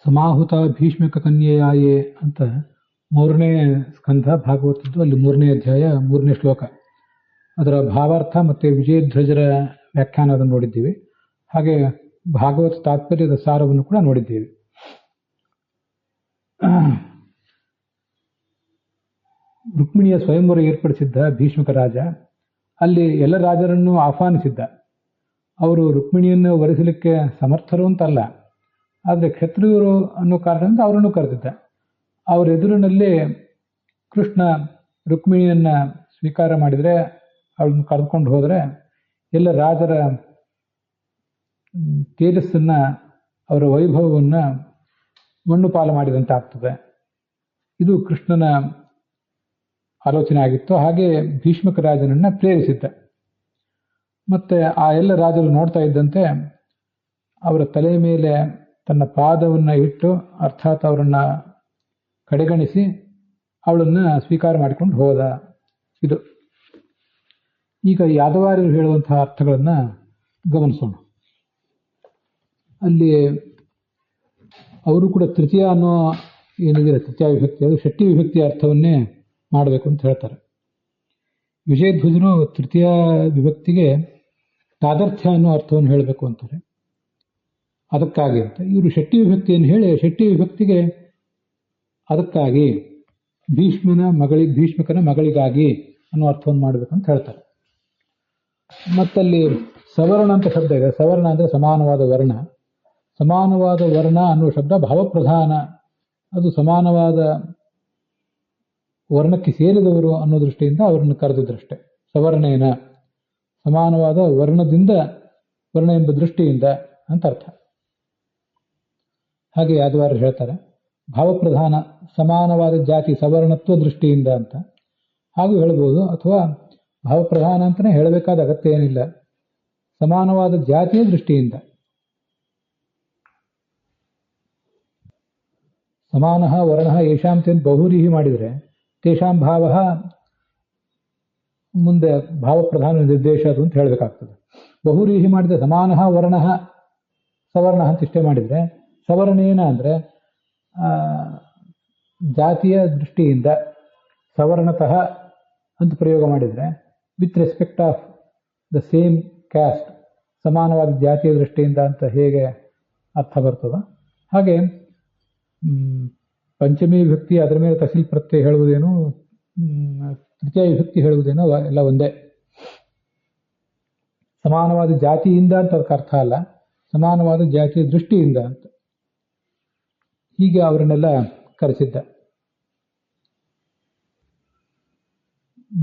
ಸಮಾಹುತ ಭೀಷ್ಮಕ ಕನ್ಯೆಯಾಯೇ ಅಂತ 3ನೇ ಸ್ಕಂಧ ಭಾಗವತದ್ದು, ಅಲ್ಲಿ 3ನೇ ಅಧ್ಯಾಯ 3ನೇ ಶ್ಲೋಕ. ಅದರ ಭಾವಾರ್ಥ ಮತ್ತು ವಿಜಯಧ್ವಜರ ವ್ಯಾಖ್ಯಾನ ಅದನ್ನು ನೋಡಿದ್ದೀವಿ. ಹಾಗೆ ಭಾಗವತ ತಾತ್ಪರ್ಯದ ಸಾರವನ್ನು ಕೂಡ ನೋಡಿದ್ದೀವಿ. ರುಕ್ಮಿಣಿಯ ಸ್ವಯಂವರ ಏರ್ಪಡಿಸಿದ್ದ ಭೀಷ್ಮಕ ರಾಜ ಅಲ್ಲಿ ಎಲ್ಲ ರಾಜರನ್ನು ಆಹ್ವಾನಿಸಿದ್ದ. ಅವರು ರುಕ್ಮಿಣಿಯನ್ನು ವರಿಸಲಿಕ್ಕೆ ಸಮರ್ಥರು ಅಂತಲ್ಲ, ಆದರೆ ಕ್ಷತ್ರಿಯರು ಅನ್ನೋ ಕಾರಣದಿಂದ ಅವರನ್ನು ಕರೆದಿದ್ದ. ಅವರ ಎದುರಿನಲ್ಲಿ ಕೃಷ್ಣ ರುಕ್ಮಿಣಿಯನ್ನು ಸ್ವೀಕಾರ ಮಾಡಿದರೆ, ಅವಳನ್ನು ಕರೆದುಕೊಂಡು ಹೋದರೆ ಎಲ್ಲ ರಾಜರ ತೇಜಸ್ಸನ್ನು, ಅವರ ವೈಭವವನ್ನು ಮಣ್ಣು ಪಾಲು ಮಾಡಿದಂತೆ ಆಗ್ತದೆ. ಇದು ಕೃಷ್ಣನ ಆಲೋಚನೆ ಆಗಿತ್ತು. ಹಾಗೆ ಭೀಷ್ಮಕ ರಾಜನನ್ನು ಪ್ರೇರಿಸಿದ್ದ. ಮತ್ತು ಆ ಎಲ್ಲ ರಾಜರು ನೋಡ್ತಾ ಇದ್ದಂತೆ ಅವರ ತಲೆ ಮೇಲೆ ತನ್ನ ಪಾದವನ್ನು ಇಟ್ಟು, ಅರ್ಥಾತ್ ಅವರನ್ನು ಕಡೆಗಣಿಸಿ ಅವಳನ್ನು ಸ್ವೀಕಾರ ಮಾಡಿಕೊಂಡು ಹೋದ. ಇದು ಈಗ ಯಾದವಾರ್ಯರು ಹೇಳುವಂತಹ ಅರ್ಥಗಳನ್ನು ಗಮನಿಸೋಣ. ಅಲ್ಲಿ ಅವರು ಕೂಡ ತೃತೀಯ ಅನ್ನೋ ಏನಿದೆ ತೃತೀಯ ವಿಭಕ್ತಿ, ಅದು ಷಷ್ಠಿ ವಿಭಕ್ತಿಯ ಅರ್ಥವನ್ನೇ ಮಾಡಬೇಕು ಅಂತ ಹೇಳ್ತಾರೆ. ವಿಜಯಧ್ವಜರು ತೃತೀಯ ವಿಭಕ್ತಿಗೆ ತಾದರ್ಥ್ಯ ಅನ್ನೋ ಅರ್ಥವನ್ನು ಹೇಳಬೇಕು ಅಂತಾರೆ. ಅದಕ್ಕಾಗಿ ಅಂತ ಇವರು ಷಷ್ಠಿ ವಿಭಕ್ತಿಯನ್ನು ಹೇಳಿ ಷಷ್ಠಿ ವಿಭಕ್ತಿಗೆ ಅದಕ್ಕಾಗಿ ಭೀಷ್ಮಕನ ಮಗಳಿಗಾಗಿ ಅನ್ನೋ ಅರ್ಥವನ್ನು ಮಾಡಬೇಕಂತ ಹೇಳ್ತಾರೆ. ಮತ್ತಲ್ಲಿ ಸವರ್ಣ ಅಂತ ಶಬ್ದ ಇದೆ. ಸವರ್ಣ ಅಂದರೆ ಸಮಾನವಾದ ವರ್ಣ. ಸಮಾನವಾದ ವರ್ಣ ಅನ್ನುವ ಶಬ್ದ ಭಾವಪ್ರಧಾನ, ಅದು ಸಮಾನವಾದ ವರ್ಣಕ್ಕೆ ಸೇರಿದವರು ಅನ್ನೋ ದೃಷ್ಟಿಯಿಂದ ಅವರನ್ನು ಕರೆದಿದ್ರಷ್ಟೆ. ಸವರ್ಣೇನ, ಸಮಾನವಾದ ವರ್ಣ ಎಂಬ ದೃಷ್ಟಿಯಿಂದ ಅಂತ ಅರ್ಥ. ಹಾಗೆ ಯಾದವಾರ್ಯರು ಹೇಳ್ತಾರೆ ಭಾವಪ್ರಧಾನ, ಸಮಾನವಾದ ಜಾತಿ, ಸವರ್ಣತ್ವ ದೃಷ್ಟಿಯಿಂದ ಅಂತ ಹಾಗೂ ಹೇಳ್ಬೋದು. ಅಥವಾ ಭಾವಪ್ರಧಾನ ಅಂತಲೇ ಹೇಳಬೇಕಾದ ಅಗತ್ಯ ಏನಿಲ್ಲ, ಸಮಾನವಾದ ಜಾತಿಯ ದೃಷ್ಟಿಯಿಂದ. ಸಮಾನ ವರ್ಣ ಯಶಾಂ ಅಂತ ಬಹುರೀಹಿ ಮಾಡಿದರೆ ತೇಷಾಂ ಭಾವ ಮುಂದೆ ಭಾವಪ್ರಧಾನ ನಿರ್ದೇಶ ಅದು ಅಂತ ಹೇಳಬೇಕಾಗ್ತದೆ. ಬಹುರೀಹಿ ಮಾಡಿದರೆ ಸಮಾನ ವರ್ಣ ಸವರ್ಣ ಅಂತ ಇಷ್ಟೇ ಮಾಡಿದರೆ, ಸವರ್ಣೇನ ಅಂದರೆ ಜಾತಿಯ ದೃಷ್ಟಿಯಿಂದ, ಸವರ್ಣತಃ ಅಂತ ಪ್ರಯೋಗ ಮಾಡಿದರೆ with respect of the same caste, ಸಮಾನವಾದ ಜಾತಿಯ ದೃಷ್ಟಿಯಿಂದ ಅಂತ ಹೇಗೆ ಅರ್ಥ ಬರ್ತದ ಹಾಗೆ ಪಂಚಮಿ ವಿಭಕ್ತಿ ಅದರ ಮೇಲೆ ತಹಸೀಲ್ ಪ್ರತ್ಯಯ ಹೇಳುವುದೇನು, ತೃತೀಯ ವಿಭಕ್ತಿ ಹೇಳುವುದೇನೋ ಎಲ್ಲ ಒಂದೇ. ಸಮಾನವಾದ ಜಾತಿಯಿಂದ ಅಂತ ಅದಕ್ಕೆ ಅರ್ಥ ಅಲ್ಲ, ಸಮಾನವಾದ ಜಾತಿಯ ದೃಷ್ಟಿಯಿಂದ ಅಂತ. ಹೀಗೆ ಅವರನ್ನೆಲ್ಲ ಕರೆಸಿದ್ದ.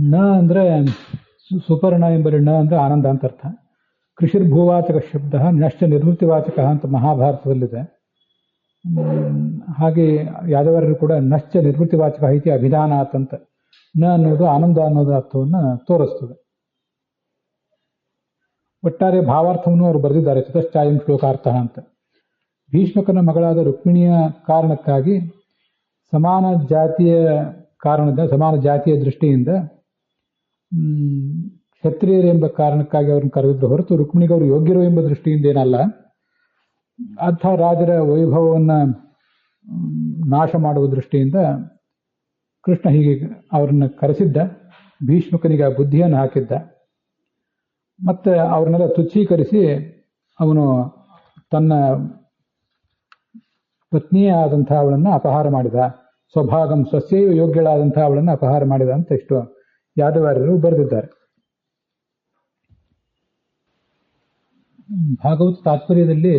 ನ ಅಂದರೆ ಸುಪರ್ಣ ಎಂಬಲ್ಲಿ ನ ಅಂದರೆ ಆನಂದ ಅಂತ ಅರ್ಥ. ಕೃಷಿರ್ಭೂವಾಚಕ ಶಬ್ದ ನಶ್ಚ ನಿರ್ವೃತ್ತಿವಾಚಕ ಅಂತ ಮಹಾಭಾರತದಲ್ಲಿದೆ. ಹಾಗೆ ಯಾದವಾರ್ಯರು ಕೂಡ ನಶ್ಚ ನಿರ್ವೃತ್ತಿವಾಚಕ ಐತಿ ಅಭಿಧಾನಾತ್ ಅಂತ ನ ಅನ್ನೋದು ಆನಂದ ಅನ್ನೋದು ಅರ್ಥವನ್ನು ತೋರಿಸ್ತದೆ. ಒಟ್ಟಾರೆ ಭಾವಾರ್ಥವನ್ನು ಅವರು ಬರೆದಿದ್ದಾರೆ ಚತಶ್ಚಾಯಂ ಶ್ಲೋಕಾರ್ಥ ಅಂತ. ಭೀಷ್ಮಕನ ಮಗಳಾದ ರುಕ್ಮಿಣಿಯ ಕಾರಣಕ್ಕಾಗಿ ಸಮಾನ ಜಾತಿಯ ಕಾರಣದ, ಸಮಾನ ಜಾತಿಯ ದೃಷ್ಟಿಯಿಂದ ಕ್ಷತ್ರಿಯರೆಂಬ ಕಾರಣಕ್ಕಾಗಿ ಅವ್ರನ್ನ ಕರೆದಿದ್ರು ಹೊರತು ರುಕ್ಮಿಣಿಗವರು ಯೋಗ್ಯರು ಎಂಬ ದೃಷ್ಟಿಯಿಂದ ಏನಲ್ಲ. ಅಂಥ ರಾಜರ ವೈಭವವನ್ನು ನಾಶ ಮಾಡುವ ದೃಷ್ಟಿಯಿಂದ ಕೃಷ್ಣ ಹೀಗೆ ಅವರನ್ನು ಕರೆಸಿದ್ದ. ಭೀಷ್ಮಕನಿಗೆ ಆ ಬುದ್ಧಿಯನ್ನು ಹಾಕಿದ್ದ. ಮತ್ತು ಅವ್ರನ್ನೆಲ್ಲ ತುಚ್ಛೀಕರಿಸಿ ಅವನು ತನ್ನ ಪತ್ನಿಯೇ ಆದಂಥ ಅವಳನ್ನು ಅಪಹಾರ ಮಾಡಿದ. ಸ್ವಭಾಗಂ ಸ್ವಸ್ಯೈವ ಯೋಗ್ಯಳಾದಂಥ ಅವಳನ್ನು ಅಪಹಾರ ಮಾಡಿದ ಅಂತ ಇಷ್ಟು ಯಾದವಾರ್ಯರು ಬರೆದಿದ್ದಾರೆ. ಭಾಗವತ ತಾತ್ಪರ್ಯದಲ್ಲಿ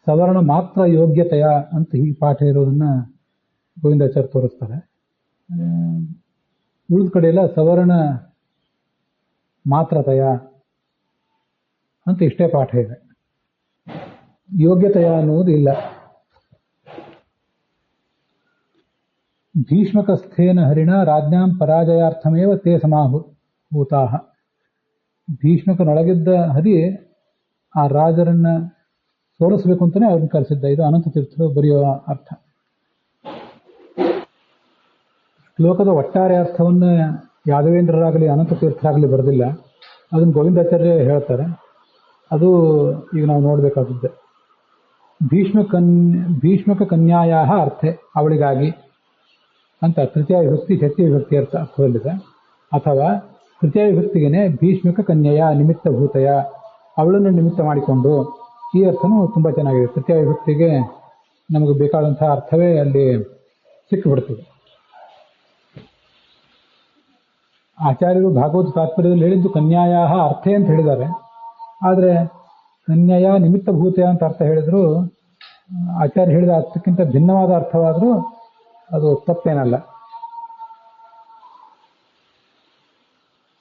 ಸವರ್ಣ ಮಾತ್ರ ಯೋಗ್ಯತೆಯ ಅಂತ ಹೀಗೆ ಪಾಠ ಇರೋದನ್ನು ಗೋವಿಂದಾಚಾರ್ಯ ತೋರಿಸ್ತಾರೆ. ಉಳಿದ ಕಡೆ ಎಲ್ಲ ಸವರ್ಣ ಮಾತ್ರತೆಯ ಅಂತ ಇಷ್ಟೇ ಪಾಠ ಇದೆ. ಯೋಗ್ಯತೆಯ ಅನ್ನುವುದು ಇಲ್ಲ. ಭೀಷ್ಮಕಸ್ಥೇನ ಹರಿಣ ರಾಜ್ಞಾಂ ಪರಾಜಯಾರ್ಥಮೇವ ತೇ ಸಮಾಹೂತಾಃ. ಭೀಷ್ಮಕನೊಳಗಿದ್ದ ಹರಿ ಆ ರಾಜರನ್ನ ಸೋಲಿಸಬೇಕು ಅಂತಲೇ ಅವ್ರನ್ನ ಕರೆಸಿದ್ದ. ಇದು ಅನಂತ ತೀರ್ಥರು ಬರೆಯುವ ಅರ್ಥ. ಶ್ಲೋಕದ ಒಟ್ಟಾರೆ ಅರ್ಥವನ್ನು ಯಾದವೇಂದ್ರರಾಗಲಿ ಅನಂತ ತೀರ್ಥರಾಗಲಿ ಬರೆದಿಲ್ಲ. ಅದನ್ನು ಗೋವಿಂದಾಚಾರ್ಯ ಹೇಳ್ತಾರೆ. ಅದು ಈಗ ನಾವು ನೋಡಬೇಕಾದದ್ದೇ. ಭೀಷ್ಮಕ ಕನ್ಯಾಯ ಅರ್ಥೆ, ಅವಳಿಗಾಗಿ ಅಂತ ತೃತೀಯ ವಿಭಕ್ತಿ ಷಷ್ಠಿ ವಿಭಕ್ತಿ ಅರ್ಥದಲ್ಲಿದೆ. ಅಥವಾ ತೃತೀಯ ವಿಭಕ್ತಿಗೆ ಭೀಷ್ಮಕ ಕನ್ಯೆಯ ನಿಮಿತ್ತಭೂತಯ, ಅವಳನ್ನು ನಿಮಿತ್ತ ಮಾಡಿಕೊಂಡು, ಈ ಅರ್ಥನೂ ತುಂಬ ಚೆನ್ನಾಗಿದೆ. ತೃತೀಯ ವಿಭಕ್ತಿಗೆ ನಮಗೆ ಬೇಕಾದಂತಹ ಅರ್ಥವೇ ಅಲ್ಲಿ ಸಿಕ್ಕಿಬಿಡ್ತದೆ. ಆಚಾರ್ಯರು ಭಾಗವತ ತಾತ್ಪರ್ಯದಲ್ಲಿ ಹೇಳಿದ್ದು ಕನ್ಯಾಯ ಅರ್ಥೆ ಅಂತ ಹೇಳಿದ್ದಾರೆ. ಆದರೆ ಕನ್ಯೆಯ ನಿಮಿತ್ತಭೂತಯ ಅಂತ ಅರ್ಥ ಹೇಳಿದ್ರು ಆಚಾರ್ಯ ಹೇಳಿದ ಅರ್ಥಕ್ಕಿಂತ ಭಿನ್ನವಾದ ಅರ್ಥವಾದರೂ ಅದು ತಪ್ಪೇನಲ್ಲ.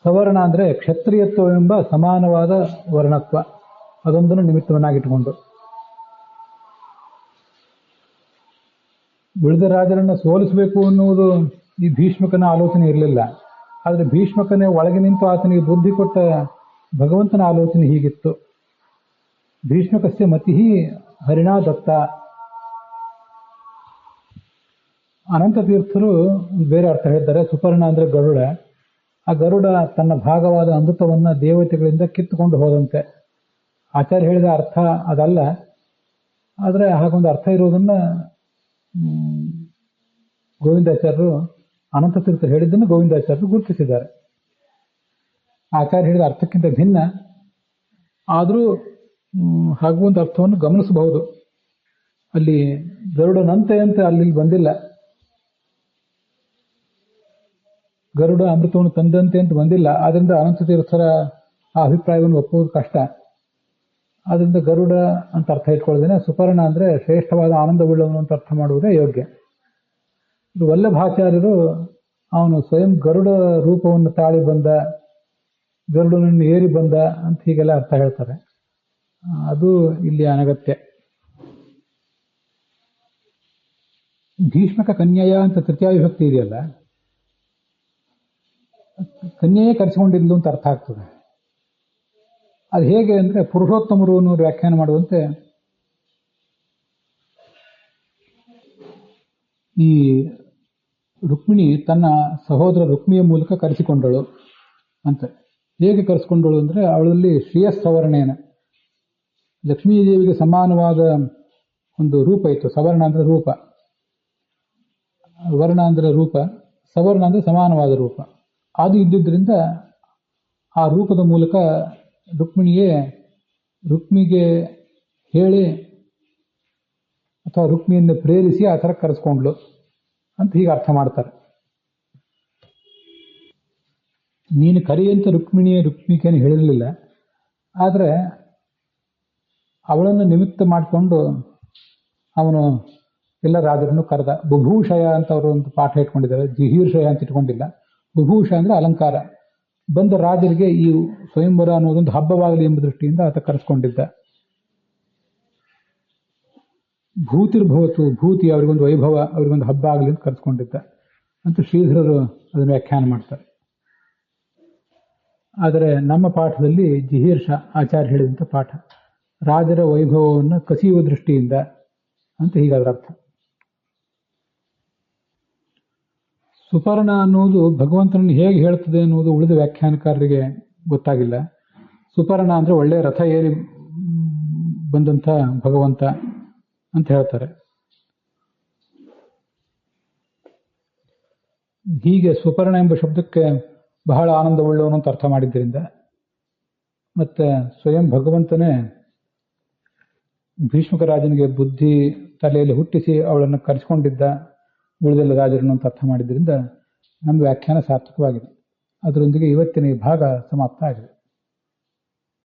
ಸವರ್ಣ ಅಂದರೆ ಕ್ಷತ್ರಿಯತ್ವವೆಂಬ ಸಮಾನವಾದ ವರ್ಣತ್ವ, ಅದೊಂದನ್ನು ನಿಮಿತ್ತವನ್ನಾಗಿಟ್ಟುಕೊಂಡು. ಉಳಿದ ರಾಜರನ್ನು ಸೋಲಿಸಬೇಕು ಅನ್ನುವುದು ಈ ಭೀಷ್ಮಕನ ಆಲೋಚನೆ ಇರಲಿಲ್ಲ. ಆದರೆ ಭೀಷ್ಮಕನೇ ಒಳಗೆ ನಿಂತು ಆತನಿಗೆ ಬುದ್ಧಿ ಕೊಟ್ಟ ಭಗವಂತನ ಆಲೋಚನೆ ಹೀಗಿತ್ತು. ಭೀಷ್ಮಕಸ್ಯ ಮತಿ ಹರಿಣಾ ದತ್ತ. ಅನಂತ ತೀರ್ಥರು ಬೇರೆ ಅರ್ಥ ಹೇಳ್ತಾರೆ. ಸುಪರ್ಣ ಅಂದರೆ ಗರುಡ. ಆ ಗರುಡ ತನ್ನ ಭಾಗವಾದ ಅಮೃತವನ್ನು ದೇವತೆಗಳಿಂದ ಕಿತ್ತುಕೊಂಡು ಹೋದಂತೆ. ಆಚಾರ್ಯ ಹೇಳಿದ ಅರ್ಥ ಅದಲ್ಲ. ಆದರೆ ಹಾಗೊಂದು ಅರ್ಥ ಇರೋದನ್ನು ಗೋವಿಂದಾಚಾರ್ಯರು, ಅನಂತ ತೀರ್ಥರು ಹೇಳಿದ್ದನ್ನು ಗೋವಿಂದಾಚಾರ್ಯರು ಗುರುತಿಸಿದ್ದಾರೆ. ಆಚಾರ್ಯ ಹೇಳಿದ ಅರ್ಥಕ್ಕಿಂತ ಭಿನ್ನ ಆದರೂ ಹಾಗೂ ಒಂದು ಅರ್ಥವನ್ನು ಗಮನಿಸಬಹುದು. ಅಲ್ಲಿ ಗರುಡನಂತೆ ಅಂತ ಅಲ್ಲಿ ಬಂದಿಲ್ಲ. ಗರುಡ ಅಮೃತವನ್ನು ತಂದಂತೆ ಅಂತ ಬಂದಿಲ್ಲ. ಆದ್ದರಿಂದ ಅನಂತ ತೀರ್ಥರ ಆ ಅಭಿಪ್ರಾಯವನ್ನು ಒಪ್ಪುವುದು ಕಷ್ಟ. ಆದ್ದರಿಂದ ಗರುಡ ಅಂತ ಅರ್ಥ ಇಟ್ಕೊಳ್ಳೋದೇನೆ. ಸುಪರ್ಣ ಅಂದರೆ ಶ್ರೇಷ್ಠವಾದ ಆನಂದವುಳ್ಳವನು ಅಂತ ಅರ್ಥ ಮಾಡುವುದೇ ಯೋಗ್ಯ. ಇದು ವಲ್ಲಭಾಚಾರ್ಯರು ಅವನು ಸ್ವಯಂ ಗರುಡ ರೂಪವನ್ನು ತಾಳಿ ಬಂದ, ಗರುಡನನ್ನು ಏರಿ ಬಂದ ಅಂತ ಹೀಗೆಲ್ಲ ಅರ್ಥ ಹೇಳ್ತಾರೆ. ಅದು ಇಲ್ಲಿ ಅನಗತ್ಯ. ಭೀಷ್ಮಕ ಕನ್ಯೆಯ ಅಂತ ತೃತೀಯ ವಿಭಕ್ತಿ ಇದೆಯಲ್ಲ, ಕನ್ಯೆಯೇ ಕರೆಸಿಕೊಂಡಿದ್ಲು ಅಂತ ಅರ್ಥ ಆಗ್ತದೆ. ಅದು ಹೇಗೆ ಅಂದರೆ ಪುರುಷೋತ್ತಮರು ಅನ್ನೋರು ವ್ಯಾಖ್ಯಾನ ಮಾಡುವಂತೆ ಈ ರುಕ್ಮಿಣಿ ತನ್ನ ಸಹೋದರ ರುಕ್ಮಿಯ ಮೂಲಕ ಕರೆಸಿಕೊಂಡಳು ಅಂತ. ಹೇಗೆ ಕರೆಸಿಕೊಂಡಳು ಅಂದರೆ ಅವಳಲ್ಲಿ ಶ್ರೇಯಸ್ಸವರ್ಣೇನ ಲಕ್ಷ್ಮೀದೇವಿಗೆ ಸಮಾನವಾದ ಒಂದು ರೂಪ ಇತ್ತು. ಸವರ್ಣ ಅಂದರೆ ರೂಪ, ವರ್ಣ ಅಂದರೆ ರೂಪ, ಸವರ್ಣ ಅಂದರೆ ಸಮಾನವಾದ ರೂಪ. ಅದು ಇದ್ದುದರಿಂದ ಆ ರೂಪದ ಮೂಲಕ ರುಕ್ಮಿಗೆ ಹೇಳಿ ಅಥವಾ ರುಕ್ಮಿಯನ್ನು ಪ್ರೇರಿಸಿ ಆ ಥರ ಕರೆಸ್ಕೊಂಡ್ಲು ಅಂತ ಹೀಗೆ ಅರ್ಥ ಮಾಡ್ತಾರೆ. ನೀನು ಕರೆಯಂತ ರುಕ್ಮಿಕೇನು ಹೇಳಿರಲಿಲ್ಲ. ಆದರೆ ಅವಳನ್ನು ನಿಮಿತ್ತ ಮಾಡಿಕೊಂಡು ಅವನು ಎಲ್ಲ ರಾಜರನ್ನು ಕರೆದ. ಬುಭೂಷಯ ಅಂತ ಅವರು ಒಂದು ಪಾಠ ಇಟ್ಕೊಂಡಿದ್ದಾರೆ. ಜಿಹೀರ್ಷಯ ಅಂತ ಇಟ್ಕೊಂಡಿಲ್ಲ. ಬುಭೂಷ ಅಂದರೆ ಅಲಂಕಾರ. ಬಂದ ರಾಜರಿಗೆ ಈ ಸ್ವಯಂವರ ಅನ್ನೋದೊಂದು ಹಬ್ಬವಾಗಲಿ ಎಂಬ ದೃಷ್ಟಿಯಿಂದ ಆತ ಕರೆಸ್ಕೊಂಡಿದ್ದ. ಭೂತಿರ್ಭವತು, ಭೂತಿ ಅವರಿಗೊಂದು ವೈಭವ, ಅವರಿಗೊಂದು ಹಬ್ಬ ಆಗಲಿ ಅಂತ ಕರೆಸ್ಕೊಂಡಿದ್ದ ಅಂತ ಶ್ರೀಧರರು ಅದನ್ನು ವ್ಯಾಖ್ಯಾನ ಮಾಡ್ತಾರೆ. ಆದರೆ ನಮ್ಮ ಪಾಠದಲ್ಲಿ ಜಿಹೀರ್ಷ ಆಚಾರ್ಯ ಹೇಳಿದಂಥ ಪಾಠ, ರಾಜರ ವೈಭವವನ್ನು ಕಸಿಯುವ ದೃಷ್ಟಿಯಿಂದ ಅಂತ ಹೀಗಾದ್ರ ಅರ್ಥ. ಸುಪರ್ಣ ಅನ್ನೋದು ಭಗವಂತನನ್ನು ಹೇಗೆ ಹೇಳ್ತದೆ ಅನ್ನೋದು ಉಳಿದ ವ್ಯಾಖ್ಯಾನಕಾರರಿಗೆ ಗೊತ್ತಾಗಿಲ್ಲ. ಸುಪರ್ಣ ಅಂದರೆ ಒಳ್ಳೆಯ ರಥ ಏರಿ ಬಂದಂಥ ಭಗವಂತ ಅಂತ ಹೇಳ್ತಾರೆ. ಹೀಗೆ ಸುಪರ್ಣ ಎಂಬ ಶಬ್ದಕ್ಕೆ ಬಹಳ ಆನಂದವುಳ್ಳವನು ಅಂತ ಅರ್ಥ ಮಾಡಿದ್ದರಿಂದ, ಮತ್ತು ಸ್ವಯಂ ಭಗವಂತನೇ ಭೀಷ್ಮಕ ರಾಜನಿಗೆ ಬುದ್ಧಿ ತಲೆಯಲ್ಲಿ ಹುಟ್ಟಿಸಿ ಅವಳನ್ನು ಕರೆಸಿಕೊಂಡಿದ್ದ ಉಳಿದೆಲ್ಲ ರಾಜರನ್ನು ಅಂತ ಅರ್ಥ ಮಾಡಿದ್ದರಿಂದ ನಮ್ಮ ವ್ಯಾಖ್ಯಾನ ಸಾರ್ಥಕವಾಗಿದೆ. ಅದರೊಂದಿಗೆ ಇವತ್ತಿನ ಈ ಭಾಗ ಸಮಾಪ್ತ ಆಗಿದೆ.